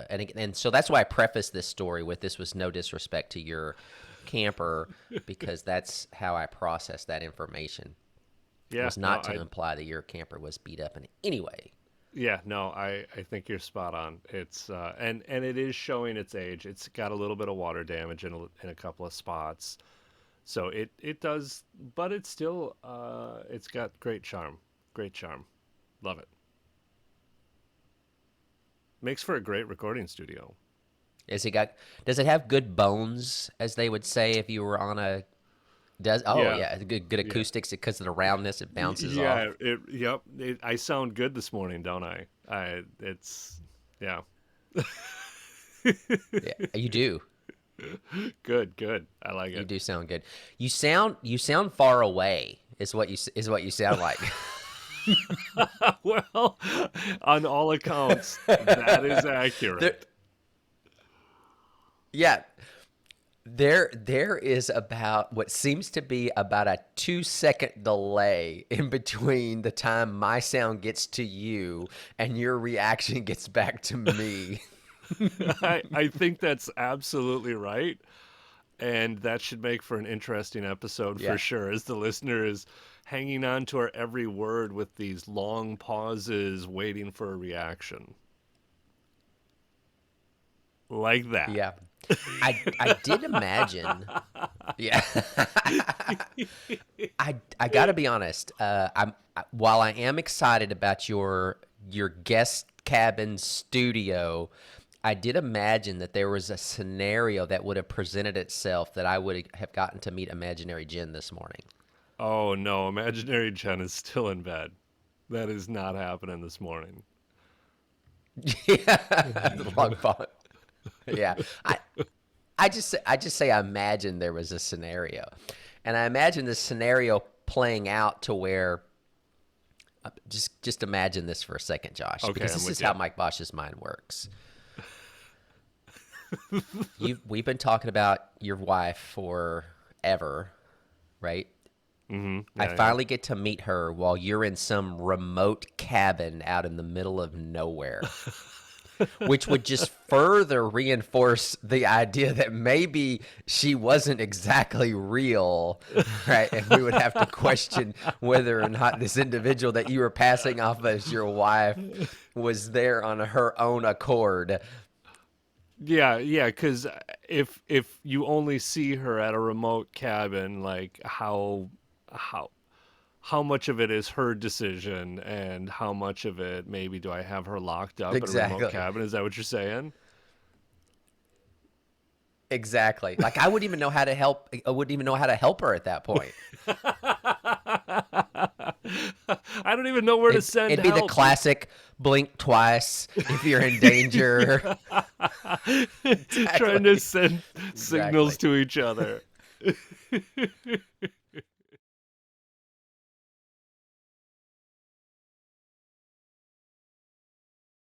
and so that's why I prefaced this story with this was no disrespect to your camper, because that's how I processed that information. It Yeah, was no, not to imply that your camper was beat up in any way. yeah, no, I think you're spot on. It's and it is showing its age. It's got a little bit of water damage in a couple of spots. So it does, but it's still it's got great charm. Great charm. Love it. Makes for a great recording studio. Does it have good bones, as they would say if you were on a does oh Yeah, yeah, good yeah. acoustics because of the roundness it bounces off. Yeah, yep. I sound good this morning, don't I? It's yeah. Yeah, you do. Good, good. I like You it. do sound good. You sound far away is what you sound like. Well, on all accounts, that is There, accurate. yeah, there is about what seems to be about a 2 second delay in between the time my sound gets to you and your reaction gets back to me. I think that's absolutely right. And that should make for an interesting episode for Yeah. sure, as the listener is hanging on to our every word with these long pauses, waiting for a reaction. Like that. Yeah. I did imagine. Yeah. I got to be honest. While I am excited about your guest cabin studio, I did imagine that there was a scenario that would have presented itself that I would have gotten to meet Imaginary Jen this morning. Oh no, imaginary Jen is still in bed. That is not happening this morning. Yeah, the long pause. Yeah, I just say I imagine there was a scenario, and I imagine the scenario playing out to where just imagine this for a second, Josh, Okay, because I'm this with is you. how Mike Bosch's mind works. We've been talking about your wife forever, right? I Yeah, yeah. finally get to meet her while you're in some remote cabin out in the middle of nowhere, which would just further reinforce the idea that maybe she wasn't exactly real, right? And we would have to question whether or not this individual that you were passing off as your wife was there on her own accord. Yeah, yeah, because if you only see her at a remote cabin, like how how much of it is her decision and how much of it maybe do I have her locked up at a remote Exactly. cabin? Is that what you're saying? Exactly. Like I wouldn't even know how to help. I wouldn't even know how to help her at that point. I don't even know where to send It'd be the help. classic blink twice if you're in danger. Trying to Exactly. send signals Exactly. to each other.